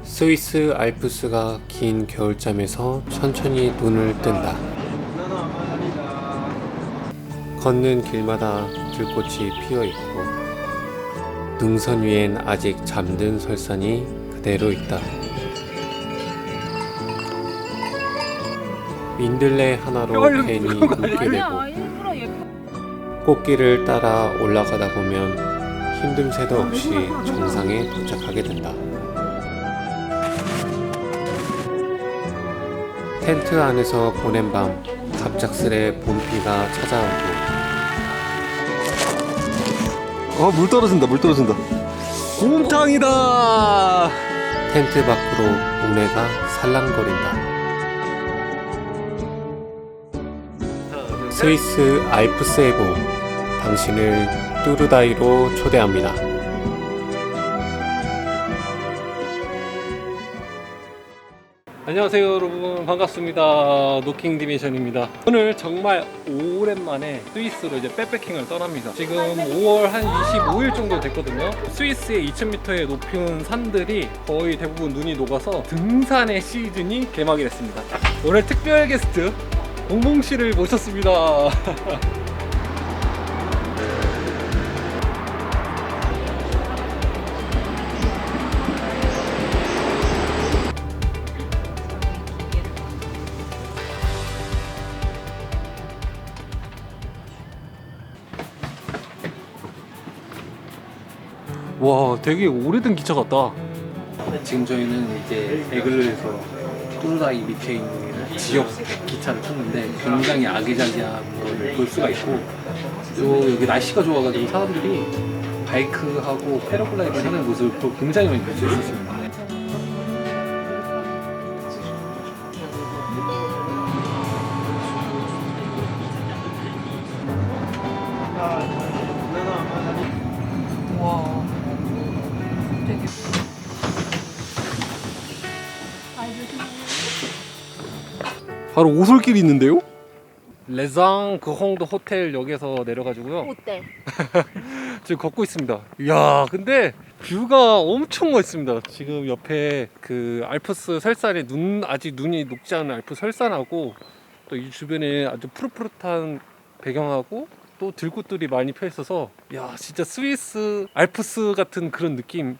스위스 알프스가 긴 겨울잠에서 천천히 눈을 뜬다. 걷는 길마다 들꽃이 피어있고 능선 위엔 아직 잠든 설산이 그대로 있다. 민들레 하나로 괜히 웃게 되고 꽃길을 따라 올라가다 보면 힘듦새도 없이 정상에 도착하게 된다. 텐트 안에서 보낸 밤 갑작스레 봄비가 찾아오고 물 떨어진다, 물 떨어진다. 곰탕이다. 텐트 밖으로 옥내가 살랑거린다. 스위스 알프스의 봄, 당신을 뚜루다이로 초대합니다. 안녕하세요 여러분, 반갑습니다. 노킹 디미션입니다. 오늘 정말 오랜만에 스위스로 이제 백패킹을 떠납니다. 지금 5월 한 25일 정도 됐거든요. 스위스의 2000m의 높은 산들이 거의 대부분 눈이 녹아서 등산의 시즌이 개막이 됐습니다. 오늘 특별 게스트 봉봉씨를 모셨습니다. 와, 되게 오래된 기차 같다. 지금 저희는 이제 에글르에서 뚜루다이 밑에 있는 지역 기차를 탔는데 굉장히 아기자기한 거를 볼 수가 있고, 또 여기 날씨가 좋아가지고 사람들이 바이크하고 패러글라이딩 하는 모습을 또 굉장히 많이 볼 수 있었습니다. 와, 되게 바로 오솔길이 있는데요? 레장 그홍도 호텔역에서 내려가지고요. 어때? 지금 걷고 있습니다. 이야, 근데 뷰가 엄청 멋있습니다. 지금 옆에 그 알프스 설산에 아직 눈이 녹지 않은 알프스 설산하고 또 이 주변에 아주 푸릇푸릇한 배경하고 또 들꽃들이 많이 펴 있어서, 야, 진짜 스위스 알프스 같은 그런 느낌.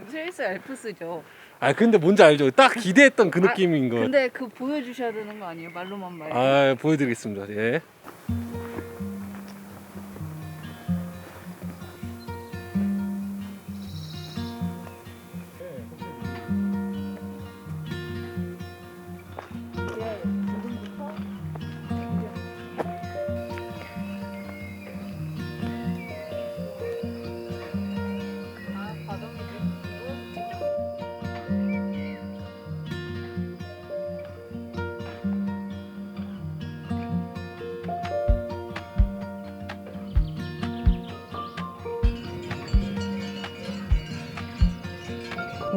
스위스 알프스죠. 아, 근데 뭔지 알죠? 딱 기대했던 그 느낌인 거. 근데 그 보여주셔야 되는 거 아니에요? 말로만 말고. 아, 보여드리겠습니다. 예.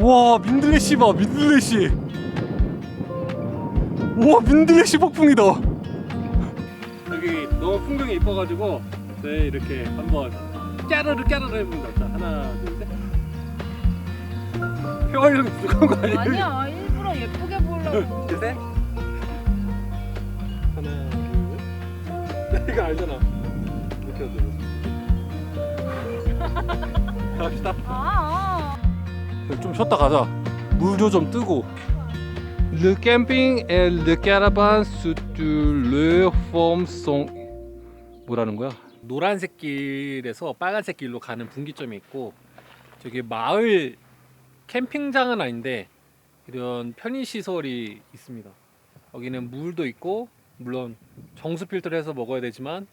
와, 민들레씨 봐, 민들레씨. 와, 민들레씨 폭풍이다. 여기 너무 풍경이 이뻐가지고 네, 이렇게 한번 까르르 해봅니다. 자, 하나, 둘, 셋. 혀활력이 부족한 거 아니에요? 아니야, 일부러 예쁘게 보려고. 둘, 셋. 하나, 둘, 셋. 이거 알잖아. 이렇게 하죠. 갑시다. 좀 쉬었다 가자. 물도 좀 뜨고. Le camping et le caravane sur le forme sont 뭐라는 거야? 노란색 길에서 빨간색 길로 가는 분기점이 있고, 저기 마을 캠핑장은 아닌데 이런 편의 시설이 있습니다. 여기는 물도 있고, 물론 정수 필터를 해서 먹어야 되지만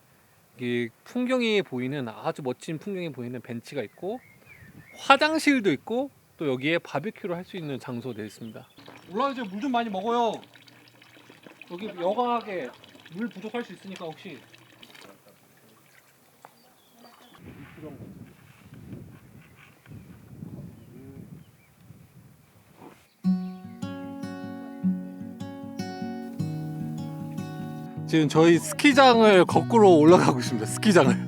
이게 풍경이 보이는, 아주 멋진 풍경이 보이는 벤치가 있고, 화장실도 있고, 또 여기에 바비큐를 할 수 있는 장소가 되어 있습니다. 올라 이제 물 좀 많이 먹어요. 여기 여강하게 물 부족할 수 있으니까 혹시. 지금 저희 스키장을 거꾸로 올라가고 있습니다. 스키장을.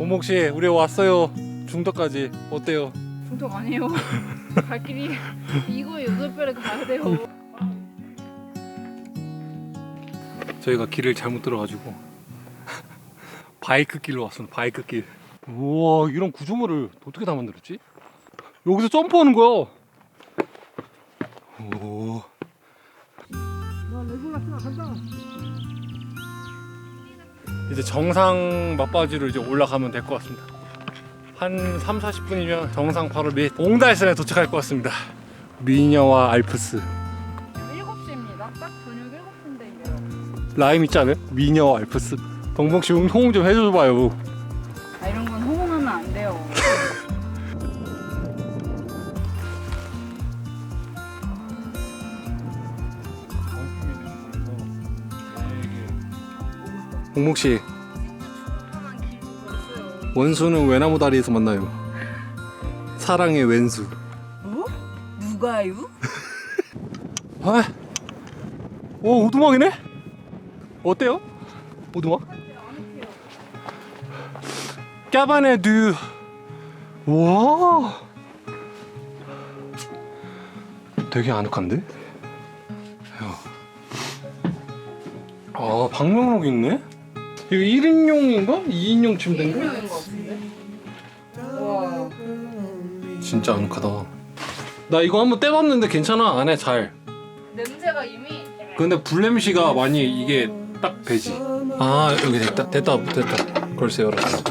봉봉씨 우리 왔어요. 중덕까지 어때요? 중턱 아니에요. 갈 길이 이거에 8배를 가야 돼요. 저희가 길을 잘못 들어가지고 바이크 길로 왔습니다. 바이크 길. 우와 이런 구조물을 어떻게 다 만들었지? 여기서 점프하는 거야. 오. 이제 정상 막바지로 이제 올라가면 될 것 같습니다. 한 3, 40분이면 정상 바로 밑 옹달산에 도착할 것 같습니다. 미녀와 알프스. 7시입니다. 딱 저녁 7시인데. 라임 있지 않아요? 미녀와 알프스. 동봉씨 호응 좀 해줘봐요. 아, 이런 건 호응하면 안 돼요. 봉봉씨 원수는 외나무 다리에서 만나요. 사랑의 왼수. 어? 누가요? 아, 오 오두막이네? 어때요? 오두막? 까바네 듀. 와, 되게 아늑한데? 아, 방명록 있네? 이거 1인용인가? 2인용 침대인가? 1인용인 것 같은데? 와. 진짜 아늑하다. 나 이거 한번 떼봤는데 괜찮아. 안에 잘. 냄새가 이미. 근데 불냄새가 많이 이게 딱 배지. 아 여기 됐다. 걸쇠 열었어.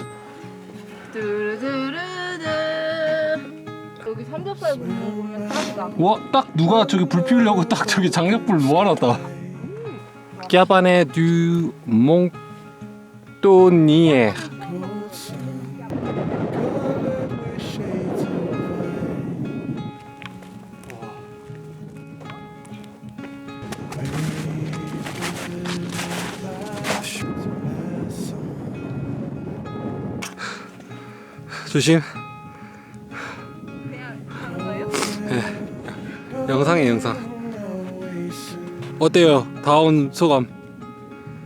두루두루두. 여기 삼겹살 굽는 거 보면 딱이다. 와, 딱 누가 저기 불 피우려고 딱 저기 장작불 모아놨다. 까바네 듀 몽또니에. 조심. 그냥 간 거예요? 영상이에요, 영상. 어때요? 다운 소감?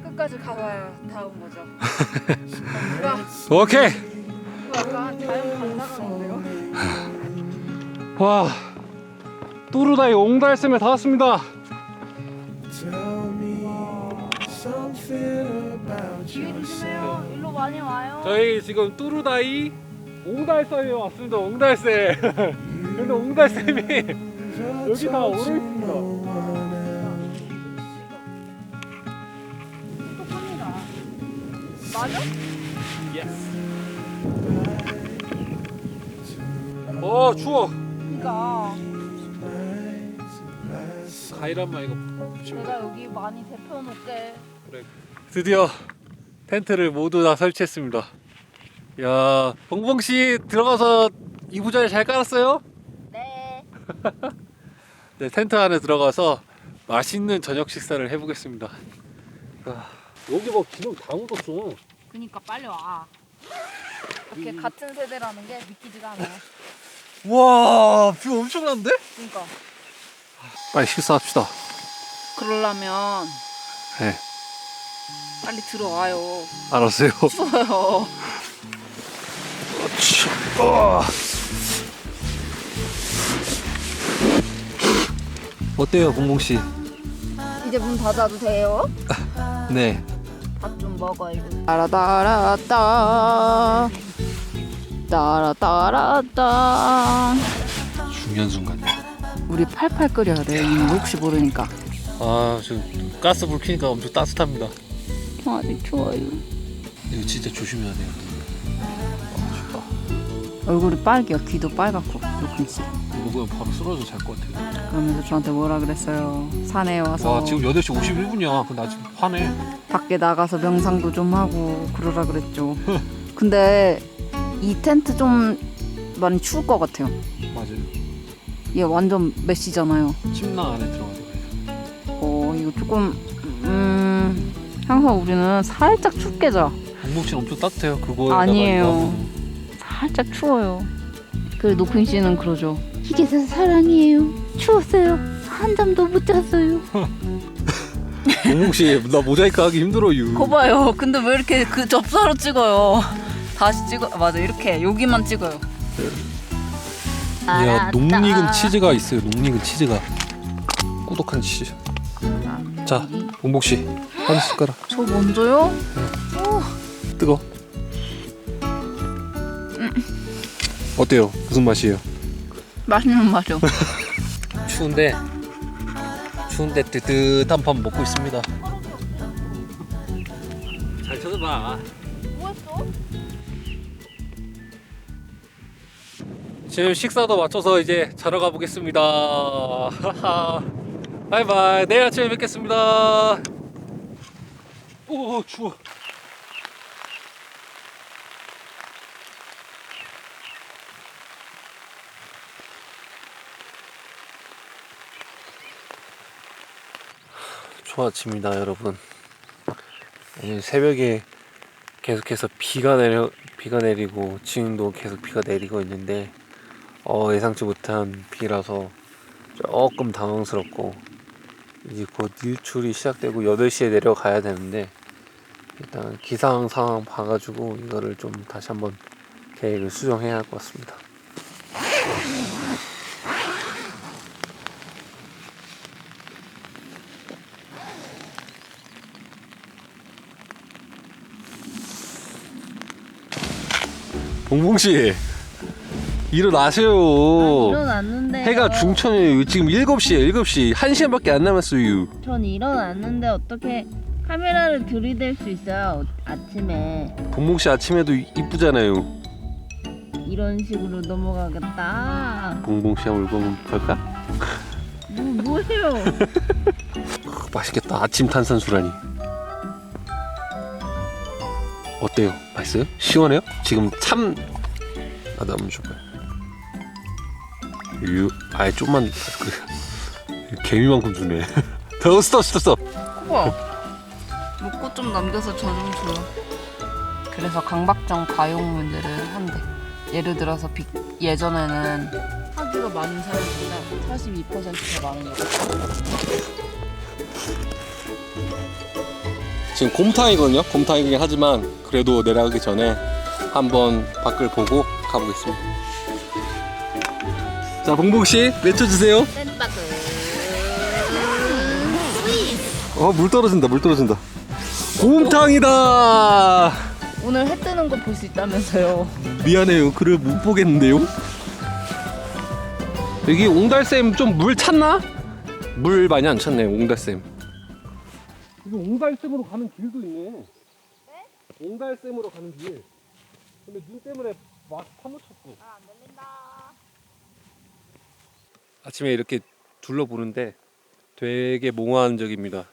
끝까지 가봐야 다음 거죠. 누가 오케이. 약간 자연 반나가는데요? 와, 또르다이 옹달샘에 다 왔습니다. 뒤에 조심해요. 일로 많이 와요. 저희 지금 또르다이 옹달샘에 왔습니다. 옹달샘. 근데 옹달샘이 여기 다 얼어 있습니다. 똑똑합니다. 맞아? 추워. 그러니까 가이란마 이거 붙이면 돼. 내가 여기 많이 데펴놓게. 드디어 텐트를 모두 다 설치했습니다. 야, 봉봉 씨 들어가서 이부자리 잘 깔았어요? 네. 네, 텐트 안에 들어가서 맛있는 저녁 식사를 해보겠습니다. 여기 막 기름 다 묻었어. 그니까 빨리 와. 이렇게 같은 세대라는 게 믿기지가 않아요. 와, 뷰 엄청난데? 그니까 빨리 식사합시다. 그러려면 네, 빨리 들어와요. 알았어요. 추워요. 어때요, 봉봉 씨? 이제 문 닫아도 돼요? 네. 밥 좀 먹어요. 따라따라따 따라따라따. 중요한 순간이야. 우리 팔팔 끓여야 돼. 이거 혹시 모르니까. 아, 지금 가스 불 켜니까 엄청 따뜻합니다. 아주 추워요. 이거 진짜 조심해야 돼요. 얼굴이 빨개요. 귀도 빨갛고. 조금씩. 이거 보면 바로 쓰러져 잘 것 같아요. 그러면서 저한테 뭐라 그랬어요. 산에 와서 와, 지금 8시 51분이야. 근데 아직 화내. 밖에 나가서 명상도 좀 하고 그러라 그랬죠. 근데 이 텐트 좀 많이 추울 것 같아요. 맞아요. 얘 완전 메시잖아요. 침낭 안에 들어가서 그래요. 이거 조금 항상 우리는 살짝 춥게 자. 봉봉 씨는 엄청 따뜻해요. 그거에 아니에요. 살짝 추워요. 그 노핑 씨는 그러죠. 이게 다 사랑이에요. 추웠어요. 한 잠도 못 잤어요. 봉봉 씨, 나 모자이크 하기 힘들어요. 거 봐요. 근데 왜 이렇게 그 접사로 찍어요? 다시 찍어. 맞아, 이렇게 여기만 찍어요. 야, 녹익은 치즈가 있어요. 녹익은 치즈가. 꾸덕한 치즈. 자, 봉복 씨, 한 숟가락. 저 먼저요? 뜨거. 어때요? 무슨 맛이에요? 맛있는 맛이요. 추운데 뜨뜻한 밥 먹고 있습니다. 잘 쳐줘봐. 뭐했어? 지금 식사도 마쳐서 이제 자러 가보겠습니다. 바이바이. 내일 아침에 뵙겠습니다. 오, 추워. 좋은 아침입니다, 여러분. 오늘 새벽에 계속해서 비가 내리고 지금도 계속 비가 내리고 있는데 예상치 못한 비라서 조금 당황스럽고 이제 곧 일출이 시작되고 8시에 내려가야 되는데 일단 기상 상황 봐가지고 이거를 좀 다시 한번 계획을 수정해야 할 것 같습니다. 봉봉 씨, 일어나세요. 일어났는데 해가 중천이에요. 지금 7시에 7시. 1시간밖에 안 남았어요. 전 일어났는데 어떻게 카메라를 들이댈 수 있어요? 아침에 봉봉 씨 아침에도 이쁘잖아요. 이런 식으로 넘어가겠다. 봉봉 씨 한번 볼까? 뭐예요? 맛있겠다. 아침 탄산수라니. 어때요? 맛있어요? 시원해요? 지금 참 나도 한번 줘봐요. 아예 좀만 개미만큼 주네. 더 스톱. 우와. 먹고 좀 남겨서 저 좀 줘요. 그래서 강박증 가용 문제를 한대. 예를 들어서 예전에는 하기가 많은 사람보다 42%더 많은 거. 지금 곰탕이거든요. 곰탕이긴 하지만 그래도 내려가기 전에 한번 밖을 보고 가보겠습니다. 자, 봉봉 씨 외쳐주세요. 물 떨어진다. 곰탕이다. 오늘 해 뜨는 거 볼 수 있다면서요. 미안해요. 글을 못 보겠는데요. 여기 옹달샘 좀 물 찼나? 물 많이 안 찼네. 옹달샘. 여기 옹달샘으로 가는 길도 있네. 네? 옹달샘으로 가는 길. 근데 눈 때문에 막 파묻혔어. 안 들린다. 아침에 이렇게 둘러보는데 되게 몽환적입니다.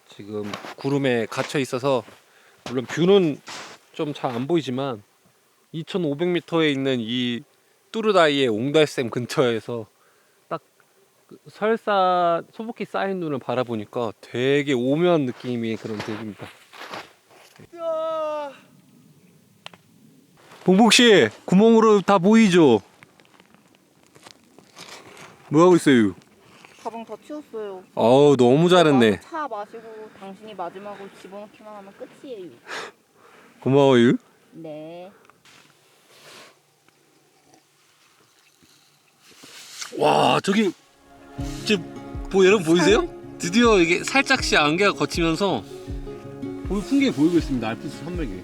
지금 구름에 갇혀 있어서 물론 뷰는 좀 잘 안 보이지만 2,500m에 있는 이 뚜르다이의 옹달샘 근처에서 딱 설사 소복히 쌓인 눈을 바라보니까 되게 오묘한 느낌이 그런 들입니다. 봉봉 씨 구멍으로 다 보이죠? 뭐 하고 있어요? 가방 다 치웠어요. 어우 너무 잘했네. 차 마시고 당신이 마지막으로 집어넣기만 하면 끝이에요. 고마워요. 네. 와 저기 지금 여러분 보이세요? 드디어 이게 살짝씩 안개가 걷히면서 볼 풍경이 보이고 있습니다. 알프스 산맥이.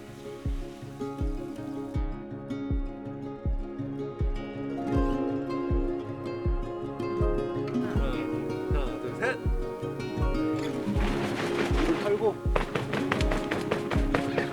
하나, 둘, 셋. 물을 털고. 하나, 둘, 셋.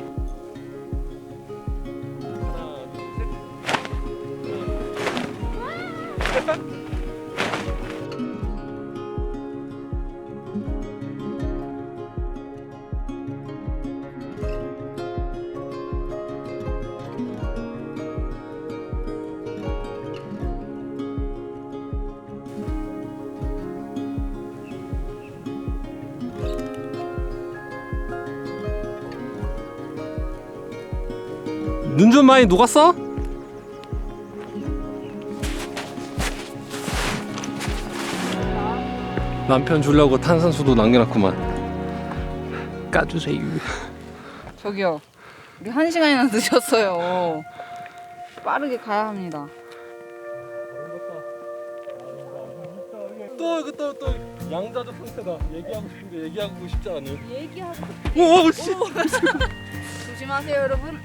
눈 좀 많이 녹았어? 남편 주려고 탄산수도 남겨놨구만. 까주세요. 저기요. 우리 1시간이나 늦었어요. 빠르게 가야 합니다. 또 양자적 상태다. 얘기하고 싶은데 얘기하고 싶지 않은. 얘기하고 오 씨. 조심하세요, 여러분.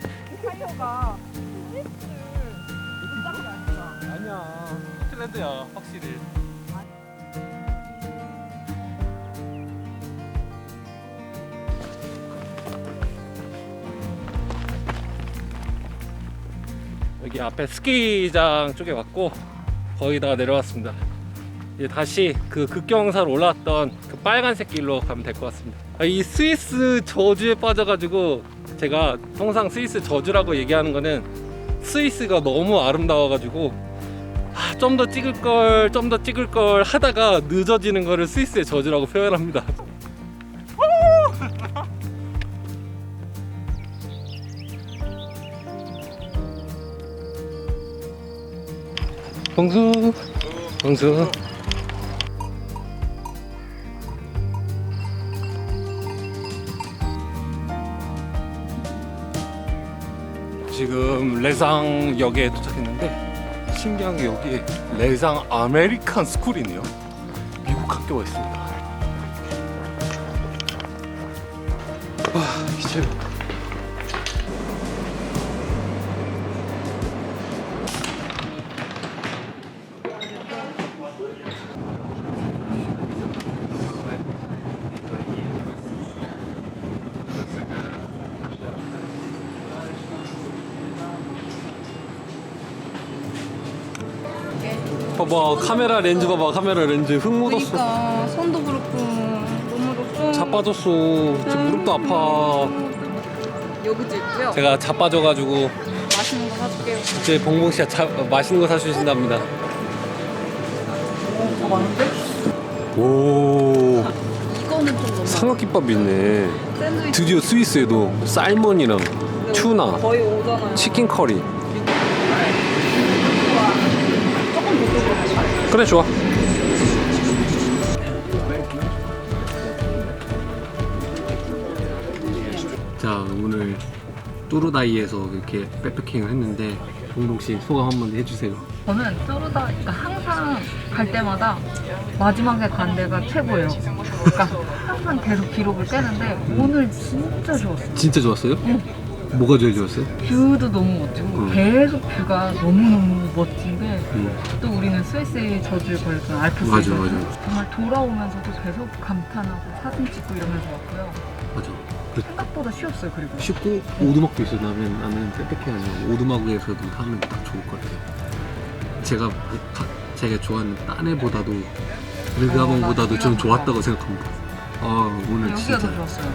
타이어가 아니야. 스코틀랜드야 확실히. 여기 앞에 스키장 쪽에 왔고 거의 다 내려왔습니다. 이제 다시 그 극경사로 올라왔던 그 빨간색 길로 가면 될 것 같습니다. 이 스위스 저주에 빠져가지고 제가 항상 스위스 저주라고 얘기하는 거는 스위스가 너무 아름다워가지고 좀 더 찍을 걸 하다가 늦어지는 거를 스위스의 저주라고 표현합니다. 봉수. 지금 레상역에 도착했는데 신기한 게 여기에 레상 아메리칸 스쿨이네요. 미국 학교가 있습니다. 와 이제 봐봐 카메라 렌즈 흙 묻었어. 그러니까 손도 그렇고 너무 덥고 자빠졌어. 지금 무릎도 아파. 여기도 있고요. 제가 자빠져가지고 맛있는 거 사줄게요. 이제 봉봉 씨가 맛있는 거 사주신답니다. 더 많은데? 오, 이거는 좀 너무 삼각김밥이 있네. 샌드위치 드디어 스위스에도 살몬이랑 튜나, 거의 오잖아요. 치킨 커리. 조금 이쪽으로 가자. 그래 좋아. 자 오늘 뚜루다이에서 이렇게 백패킹을 했는데 봉봉 씨 소감 한번 해주세요. 저는 뚜루다 그러니까 항상 갈 때마다 마지막에 간 데가 최고예요. 그러니까 항상 계속 기록을 깨는데 오늘 진짜 좋았어요. 진짜 좋았어요? 뭐가 제일 좋았어요? 뷰도 너무 멋지고 계속 뷰가 너무너무 멋진데 또 우리는 스위스의 저주에 걸렸던 알프스. 맞아. 정말 돌아오면서도 계속 감탄하고 사진 찍고 이러면서 왔고요. 맞아. 생각보다 쉬웠어요. 그리고 쉽고 오두막도 있어요. 나는 백패킹 아니고 오두막에서도 하면 딱 좋을 것 같아요. 제가 좋아하는 딴애보다도 르가봉보다도 좀 좋았다고 생각합니다. 아 오늘 여기가 진짜 더 좋았어요.